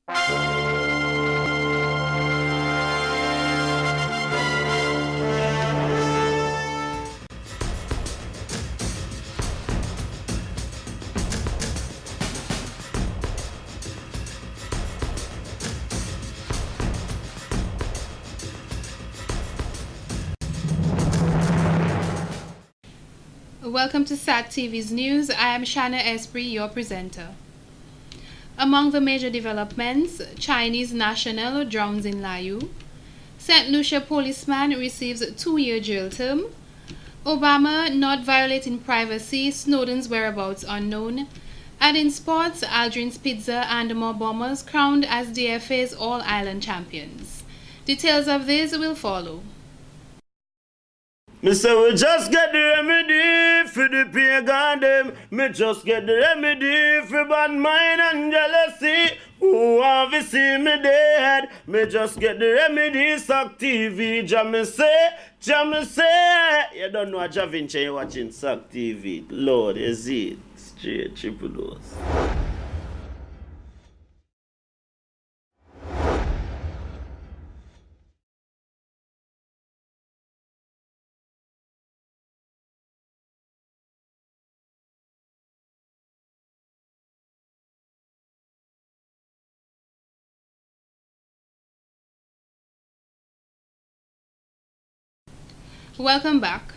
Welcome to SAT TV's news. I am Shanna Esprit, your presenter. Among the major developments, Chinese national drowns in Layu. St. Lucia policeman receives 2-year jail term. Obama not violating privacy, Snowden's whereabouts unknown. And in sports, Aldrin's Pizza and more bombers crowned as DFA's All-Ireland champions. Details of this will follow. Me say we just get the remedy for the pagan them. Me just get the remedy for bad mind and jealousy. Who want to see me dead? Me just get the remedy. Suck TV, Jammy say. You don't know what Javinci you watching Suck TV. Lord, is it straight triple dose. Welcome back.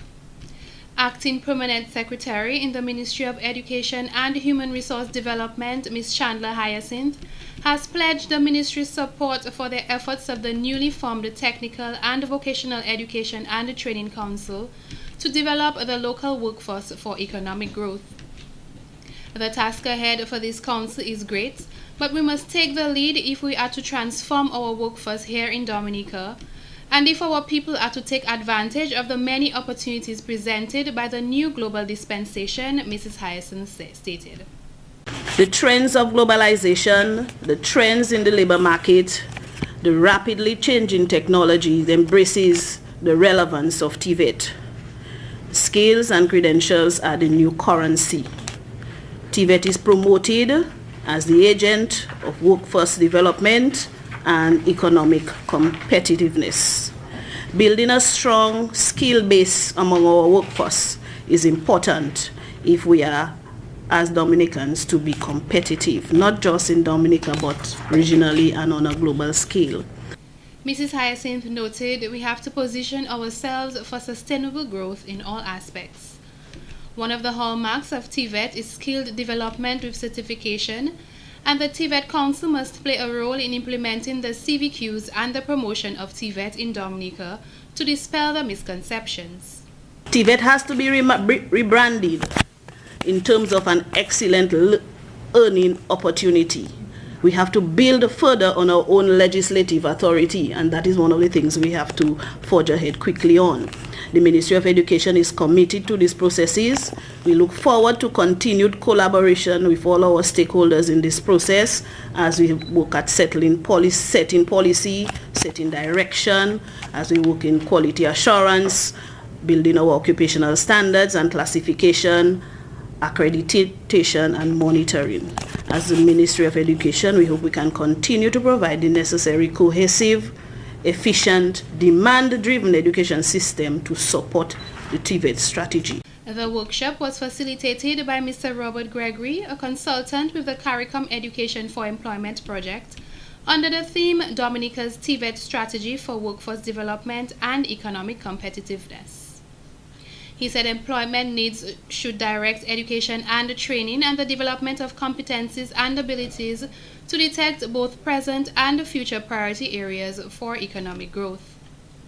Acting Permanent Secretary in the Ministry of Education and Human Resource Development, Ms. Chandler Hyerson, has pledged the ministry's support for the efforts of the newly formed Technical and Vocational Education and Training Council to develop the local workforce for economic growth. The task ahead for this council is great, but we must take the lead if we are to transform our workforce here in Dominica, and if our people are to take advantage of the many opportunities presented by the new global dispensation, Mrs. Hyerson stated. The trends of globalization, the trends in the labor market, the rapidly changing technology embraces the relevance of TVET. Skills and credentials are the new currency. TVET is promoted as the agent of workforce development and economic competitiveness. Building a strong skill base among our workforce is important if we are, as Dominicans, to be competitive, not just in Dominica, but regionally and on a global scale. Mrs. Hyerson noted we have to position ourselves for sustainable growth in all aspects. One of the hallmarks of TVET is skilled development with certification, and the TVET Council must play a role in implementing the CVQs and the promotion of TVET in Dominica to dispel the misconceptions. TVET has to be rebranded in terms of an excellent earning opportunity. We have to build further on our own legislative authority, and that is one of the things we have to forge ahead quickly on. The Ministry of Education is committed to these processes. We look forward to continued collaboration with all our stakeholders in this process as we work at setting policy, setting direction, as we work in quality assurance, building our occupational standards and classification, accreditation and monitoring. As the Ministry of Education, we hope we can continue to provide the necessary cohesive, efficient, demand-driven education system to support the TVET strategy. The workshop was facilitated by Mr. Robert Gregory, a consultant with the CARICOM Education for Employment project, under the theme Dominica's TVET Strategy for Workforce Development and Economic Competitiveness. He said employment needs should direct education and training and the development of competencies and abilities to detect both present and future priority areas for economic growth.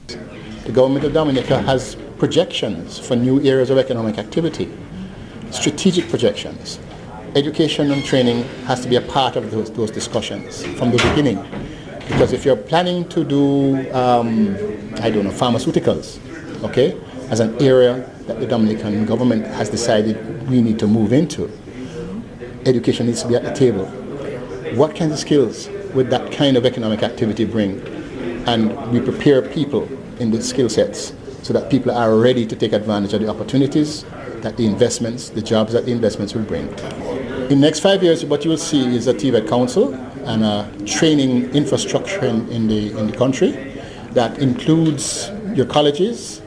The government of Dominica has projections for new areas of economic activity, strategic projections. Education and training has to be a part of those discussions from the beginning. Because if you're planning to do, pharmaceuticals, okay, as an area that the Dominican government has decided we need to move into, education needs to be at the table. What kinds of skills would that kind of economic activity bring? And we prepare people in the skill sets so that people are ready to take advantage of the opportunities that the investments, the jobs that the investments will bring. In the next 5 years, what you will see is a TVET council and a training infrastructure in the country that includes your colleges,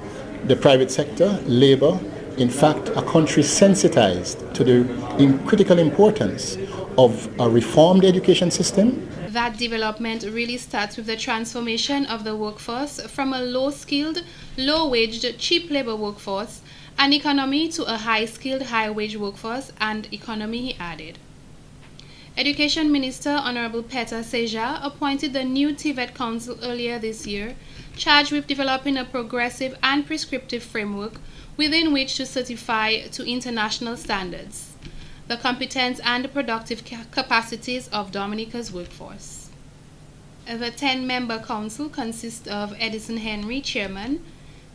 the private sector, labor. In fact, a country sensitized to the critical importance of a reformed education system. That development really starts with the transformation of the workforce from a low-skilled, low-waged, cheap labor workforce and economy to a high-skilled, high-wage workforce and economy, he added. Education Minister Honorable Peter Seja appointed the new TVET Council earlier this year, charged with developing a progressive and prescriptive framework within which to certify to international standards the competence and productive capacities of Dominica's workforce. The 10-member council consists of Edison Henry, Chairman,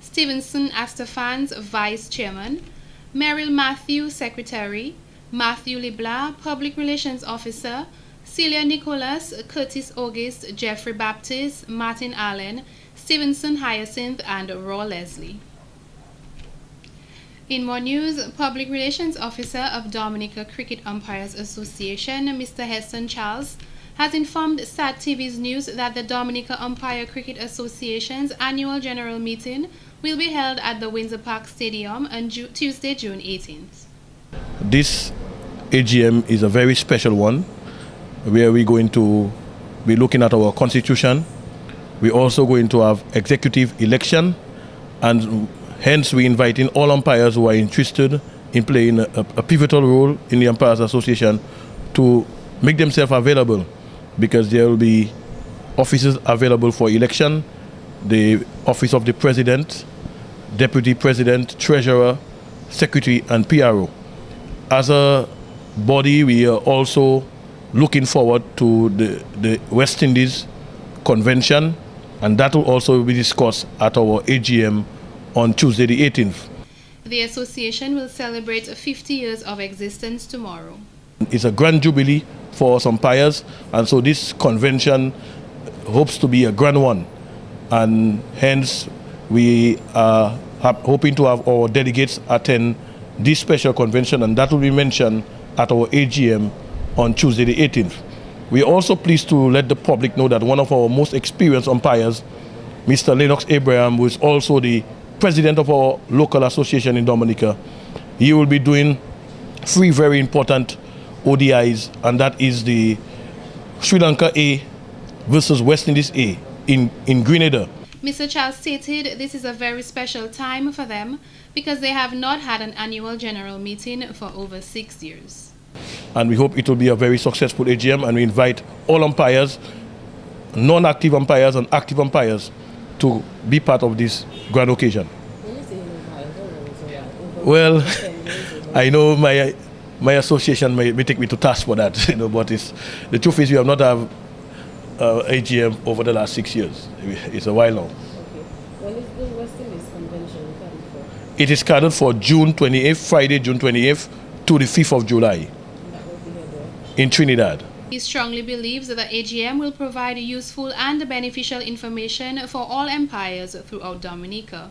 Stevenson Astafans, Vice Chairman, Merrill Matthew, Secretary, Matthew Libla, Public Relations Officer, Celia Nicholas, Curtis August, Jeffrey Baptist, Martin Allen, Stevenson Hyacinth, and Raw Leslie. In more news, Public Relations Officer of Dominica Cricket Umpires Association, Mr. Hyerson Charles, has informed SAT TV's News that the Dominica Umpire Cricket Association's annual general meeting will be held at the Windsor Park Stadium on Tuesday, June 18th. This AGM is a very special one, where we're going to be looking at our constitution. We're also going to have executive election, and hence we're inviting all umpires who are interested in playing a pivotal role in the Umpires Association to make themselves available, because there will be offices available for election: the office of the President, Deputy President, Treasurer, Secretary, and PRO. As a body, we are also looking forward to the West Indies Convention, and that will also be discussed at our AGM on Tuesday the 18th. The association will celebrate 50 years of existence tomorrow. It's a grand jubilee for us umpires, and so this convention hopes to be a grand one, and hence we are hoping to have our delegates attend this special convention, and that will be mentioned at our AGM on Tuesday the 18th. We are also pleased to let the public know that one of our most experienced umpires, Mr. Lennox Abraham, who is also the president of our local association in Dominica, he will be doing 3 very important ODIs, and that is the Sri Lanka A versus West Indies A in Grenada. Mr. Charles stated this is a very special time for them because they have not had an annual general meeting for over 6 years. And we hope it will be a very successful AGM, and we invite all umpires, non-active umpires and active umpires, to be part of this grand occasion. Well, I know my association may take me to task for that, but the truth is we have not had AGM over the last 6 years. It's a while now. Okay. When is the West Indies Convention scheduled for? It is scheduled for June 28th, Friday, June 28th to the 5th of July in Trinidad. He strongly believes that the AGM will provide useful and beneficial information for all umpires throughout Dominica.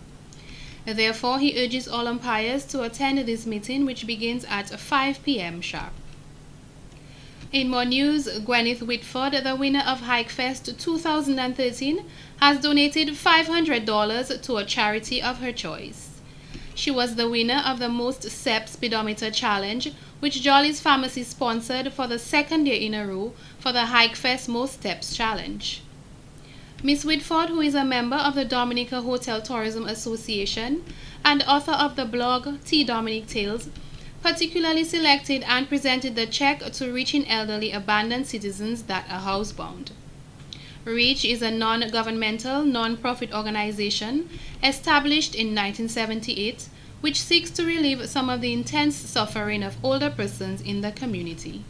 Therefore, he urges all umpires to attend this meeting, which begins at 5 p.m. sharp. In more news, Gwyneth Whitford, the winner of Hikefest 2013, has donated $500 to a charity of her choice. She was the winner of the Most Steps Speedometer Challenge, which Jolly's Pharmacy sponsored for the 2nd year in a row for the Hikefest Most Steps Challenge. Miss Whitford, who is a member of the Dominica Hotel Tourism Association and author of the blog Tea Dominic Tales, particularly selected and presented the check to Reaching Elderly Abandoned Citizens that are housebound. REACH is a non-governmental, non-profit organization established in 1978, which seeks to relieve some of the intense suffering of older persons in the community.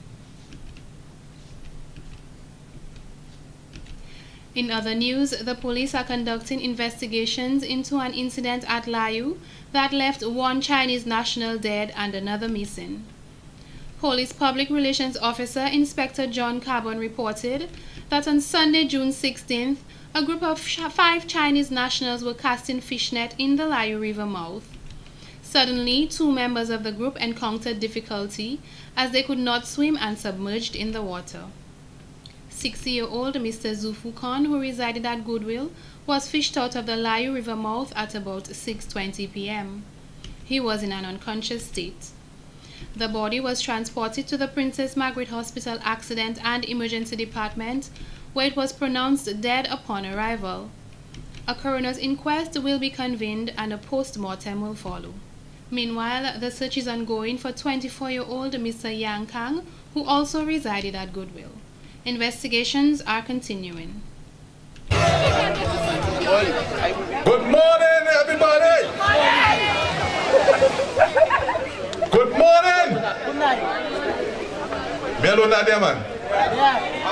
In other news, the police are conducting investigations into an incident at Layu that left 1 Chinese national dead and another missing. Police Public Relations Officer Inspector John Carbon reported that on Sunday, June 16th, a group of 5 Chinese nationals were casting fishnet in the Layu River mouth. Suddenly, 2 members of the group encountered difficulty as they could not swim and submerged in the water. 60-year-old Mr. Zufu Khan, who resided at Goodwill, was fished out of the Layu River mouth at about 6:20 p.m. He was in an unconscious state. The body was transported to the Princess Margaret Hospital Accident and Emergency Department, where it was pronounced dead upon arrival. A coroner's inquest will be convened and a post-mortem will follow. Meanwhile, the search is ongoing for 24-year-old Mr. Yang Kang, who also resided at Goodwill. Investigations are continuing. Good morning, everybody! Good morning! Good night.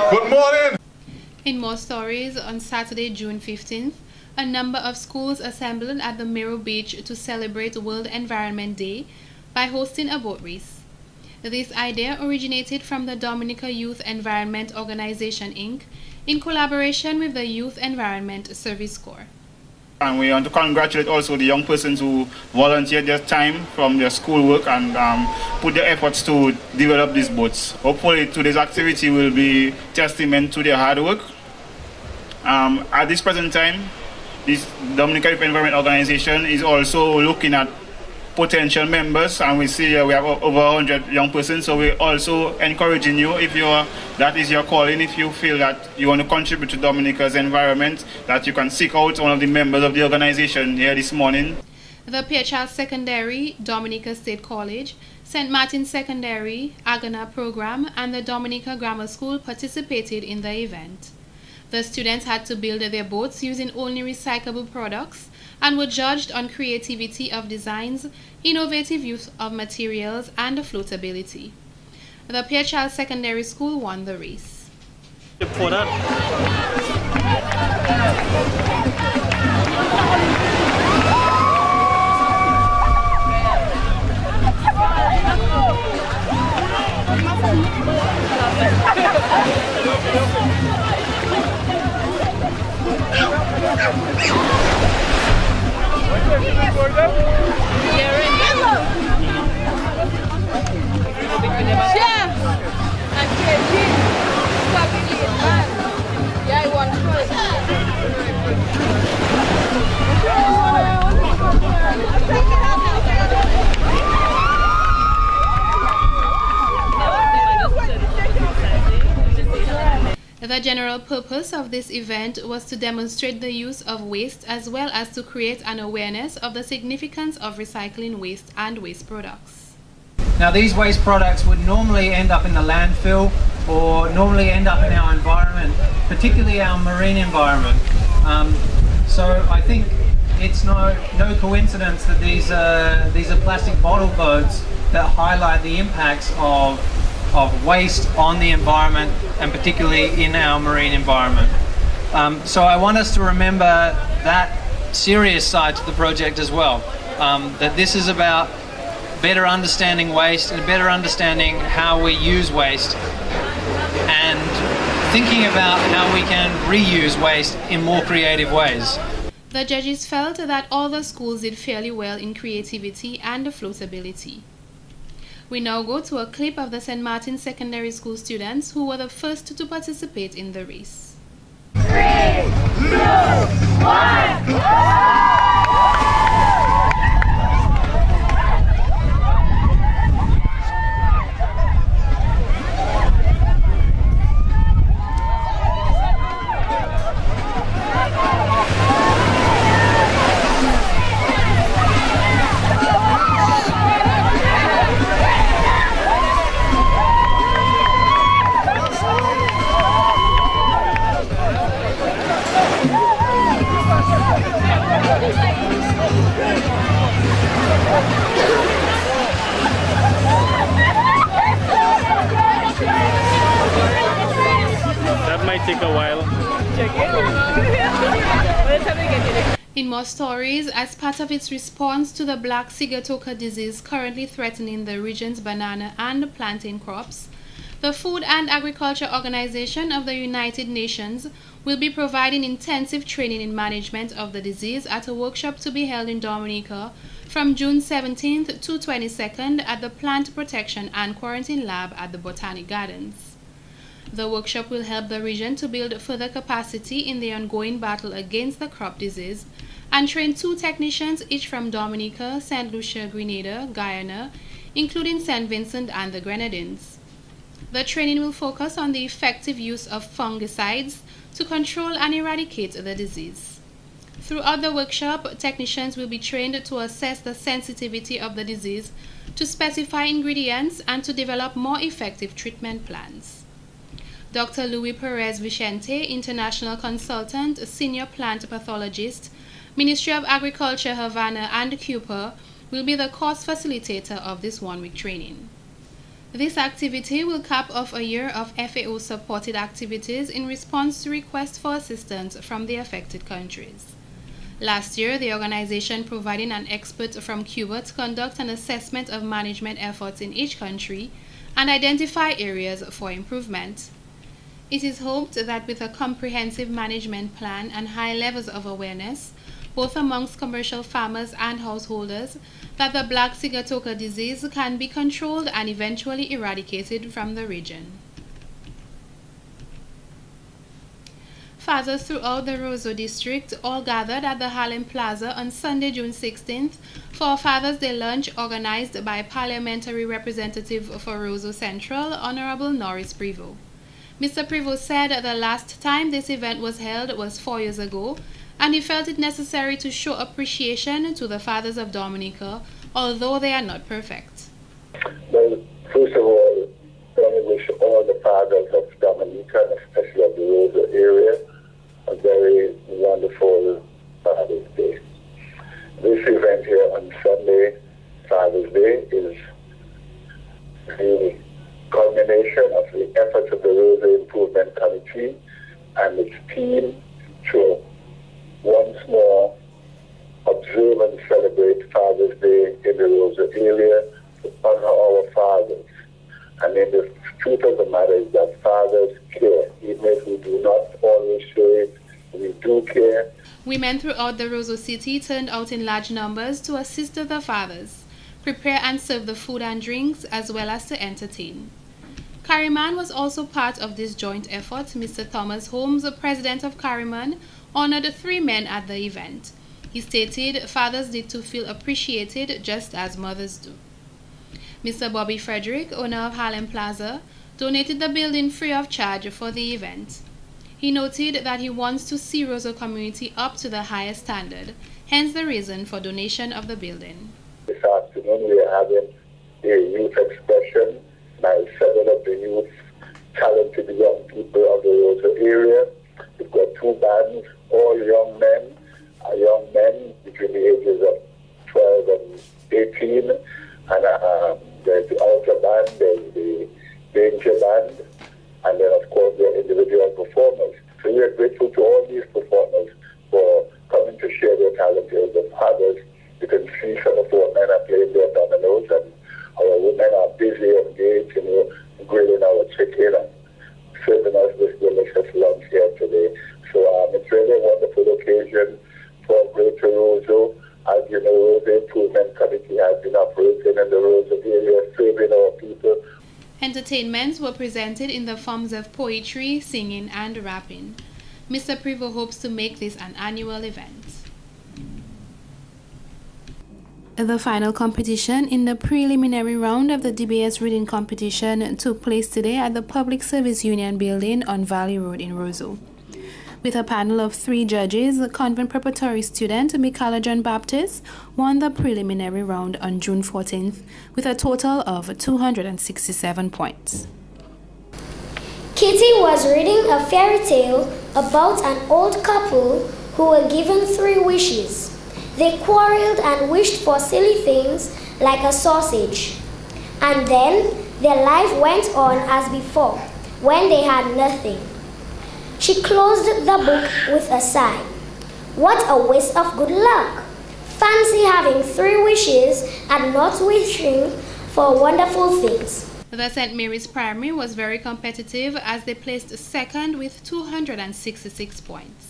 Good morning! In more stories, on Saturday, June 15th, a number of schools assembled at the Miro Beach to celebrate World Environment Day by hosting a boat race. This idea originated from the Dominica Youth Environment Organization, Inc., in collaboration with the Youth Environment Service Corps. And we want to congratulate also the young persons who volunteered their time from their schoolwork and put their efforts to develop these boats. Hopefully today's activity will be testament to their hard work. At this present time, this Dominica Youth Environment Organization is also looking at potential members, and we see we have over 100 young persons, so we're also encouraging you, if that is your calling, if you feel that you want to contribute to Dominica's environment, that you can seek out one of the members of the organization here this morning. The Pierre Charles Secondary, Dominica State College, St. Martin Secondary, Agana Program, and the Dominica Grammar School participated in the event. The students had to build their boats using only recyclable products and were judged on creativity of designs, innovative use of materials, and floatability. The Pierre Charles Secondary School won the race. The general purpose of this event was to demonstrate the use of waste as well as to create an awareness of the significance of recycling waste and waste products. Now these waste products would normally end up in the landfill or normally end up in our environment, particularly our marine environment. So I think it's no coincidence that these are plastic bottle boats that highlight the impacts of waste on the environment and particularly in our marine environment. So I want us to remember that serious side to the project as well, that this is about better understanding waste and better understanding how we use waste and thinking about how we can reuse waste in more creative ways. The judges felt that all the schools did fairly well in creativity and floatability. We now go to a clip of the St. Martin Secondary School students who were the first to participate in the race. 3, 2, 1! That might take a while. In more stories, as part of its response to the black sigatoka disease currently threatening the region's banana and plantain crops, the Food and Agriculture Organization of the United Nations will be providing intensive training in management of the disease at a workshop to be held in Dominica from June 17th to 22nd at the Plant Protection and Quarantine Lab at the Botanic Gardens. The workshop will help the region to build further capacity in the ongoing battle against the crop disease and train 2 technicians, each from Dominica, St. Lucia, Grenada, Guyana, including St. Vincent and the Grenadines. The training will focus on the effective use of fungicides to control and eradicate the disease. Throughout the workshop, technicians will be trained to assess the sensitivity of the disease, to specify ingredients, and to develop more effective treatment plans. Dr. Louis Perez Vicente, International Consultant, Senior Plant Pathologist, Ministry of Agriculture, Havana and Cuba, will be the course facilitator of this one-week training. This activity will cap off a year of FAO-supported activities in response to requests for assistance from the affected countries. Last year, the organization provided an expert from Cuba to conduct an assessment of management efforts in each country and identify areas for improvement. It is hoped that with a comprehensive management plan and high levels of awareness, both amongst commercial farmers and householders, that the black sigatoka disease can be controlled and eventually eradicated from the region. Fathers throughout the Roseau district all gathered at the Harlem Plaza on Sunday, June 16th for a Father's Day lunch organized by Parliamentary Representative for Roseau Central, Honorable Norris Prevost. Mr. Prevost said the last time this event was held was 4 years ago, and he felt it necessary to show appreciation to the fathers of Dominica, although they are not perfect. Well, first of all, I wish all the fathers of Dominica, and especially of the Roseau area, a very wonderful Father's Day. This event here on Sunday, Father's Day, is the culmination of the efforts of the Roseau Improvement Committee and its team to once more observe and celebrate Father's Day in the Roseau area to honor our fathers. And then the truth of the matter is that fathers care. Even if we do not always show it, we do care. Women throughout the Roseau city turned out in large numbers to assist the fathers, prepare and serve the food and drinks, as well as to entertain. Carryman was also part of this joint effort. Mr. Thomas Holmes, the president of Carryman, honored 3 men at the event. He stated fathers need to feel appreciated just as mothers do. Mr. Bobby Frederick, owner of Harlem Plaza, donated the building free of charge for the event. He noted that he wants to see Roseau community up to the highest standard, hence the reason for donation of the building. This afternoon we are having a youth expression by several of the youth, talented young people of the Roseau area. We've got 2 bands, all young men between the ages of 12 and 18, and there's the outer band, there's the danger band, and then of course the individual performers. So we are grateful to all these performers for coming to share their talent with the fathers. You can see some of our men are playing their dominoes, and our women are busy, engaged, grilling our chicken and serving us this delicious lunch here today. So it's really a wonderful occasion for Greater Roseau. As you know, Roseau Improvement Committee has been operating in the Roseau area, serving our people. Entertainments were presented in the forms of poetry, singing, and rapping. Mr. Prevost hopes to make this an annual event. The final competition in the preliminary round of the DBS reading competition took place today at the Public Service Union building on Valley Road in Roseau. With a panel of 3 judges, convent preparatory student Mikala John Baptist won the preliminary round on June 14th with a total of 267 points. Kitty was reading a fairy tale about an old couple who were given 3 wishes. They quarreled and wished for silly things like a sausage. And then their life went on as before, when they had nothing. She closed the book with a sigh. What a waste of good luck! Fancy having 3 wishes and not wishing for wonderful things. The St. Mary's Primary was very competitive as they placed second with 266 points.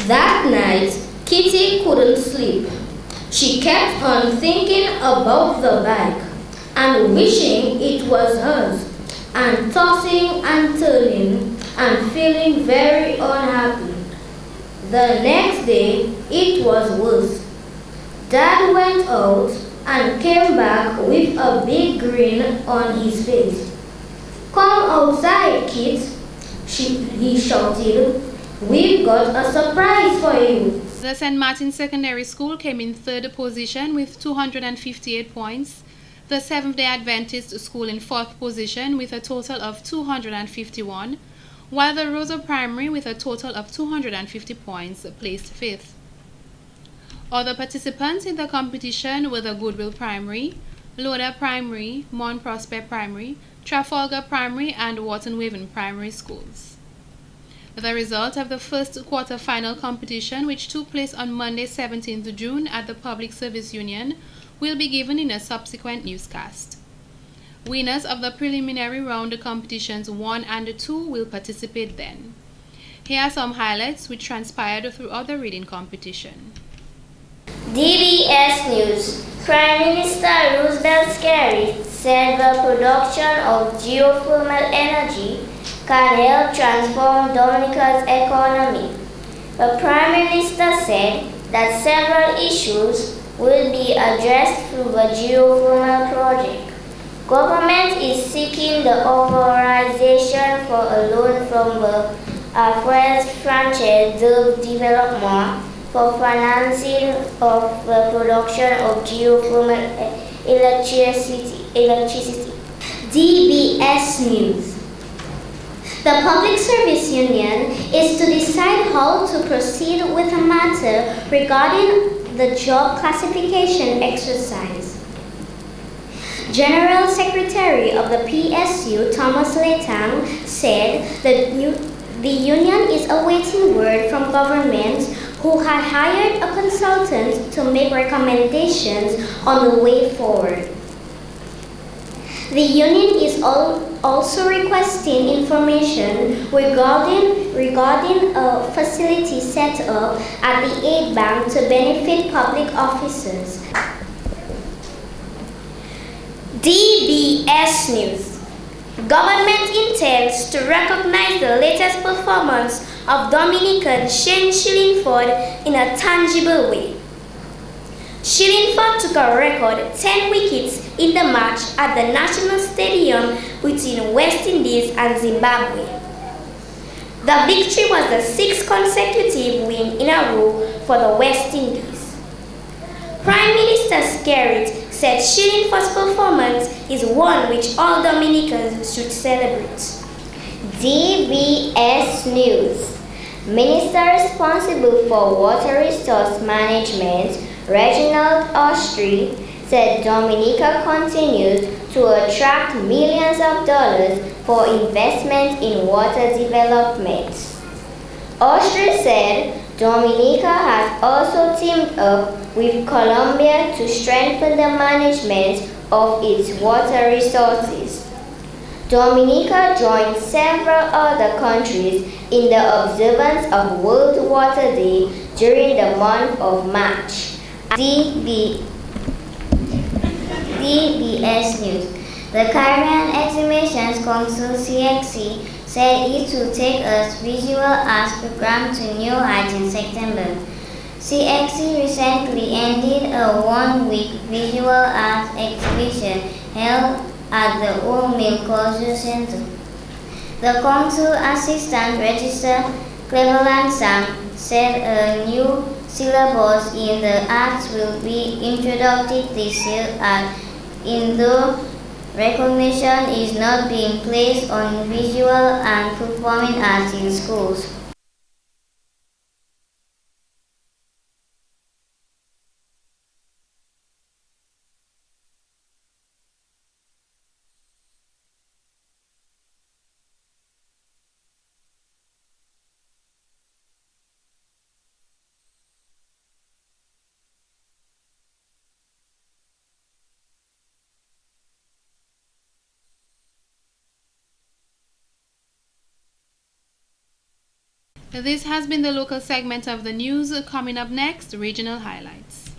That night, Kitty couldn't sleep. She kept on thinking about the bag and wishing it was hers. and tossing and turning and feeling very unhappy. The next day, it was worse. Dad went out and came back with a big grin on his face. "Come outside, kids," he shouted. "We've got a surprise for you." The St. Martin Secondary School came in third position with 258 points. The Seventh-day Adventist School in fourth position with a total of 251, while the Rosa Primary with a total of 250 points placed fifth. Other participants in the competition were the Goodwill Primary, Loda Primary, Mount Prospect Primary, Trafalgar Primary, and Wharton Waven Primary Schools. The result of the first quarter-final competition, which took place on Monday 17th June at the Public Service Union, will be given in a subsequent newscast. Winners of the preliminary round competitions 1 and 2 will participate then. Here are some highlights which transpired throughout the reading competition. DBS News. Prime Minister Roosevelt Scary said the production of geothermal energy can help transform Dominica's economy. The Prime Minister said that several issues will be addressed through the geothermal project. Government is seeking the authorization for a loan from the France Development for financing of the production of geothermal electricity. DBS News. The Public Service Union is to decide how to proceed with a matter regarding the job classification exercise. General Secretary of the PSU, Thomas Letang, said that the union is awaiting word from government who had hired a consultant to make recommendations on the way forward. The union is also requesting information regarding a facility set up at the Aid Bank to benefit public officers. DBS News. Government intends to recognize the latest performance of Dominican Shane Shillingford in a tangible way. Shillingford took a record 10 wickets in the match at the National Stadium between West Indies and Zimbabwe. The victory was the 6th consecutive win in a row for the West Indies. Prime Minister Skerrit said Shillingford's performance is one which all Dominicans should celebrate. DBS News. Minister responsible for water resource management, Reginald Austrie, said Dominica continues to attract millions of dollars for investment in water development. Austrie said Dominica has also teamed up with Colombia to strengthen the management of its water resources. Dominica joined several other countries in the observance of World Water Day during the month of March. DBS News. The Caribbean Exhibitions Council CXC said it will take a visual arts program to new heights in September. CXC recently ended a one-week visual arts exhibition held at the Old Mill Cultural Center. The council assistant registrar Cleveland Sam said a new syllabus in the arts will be introduced this year, and though recognition is not being placed on visual and performing arts in schools. This has been the local segment of the news. Coming up next, regional highlights.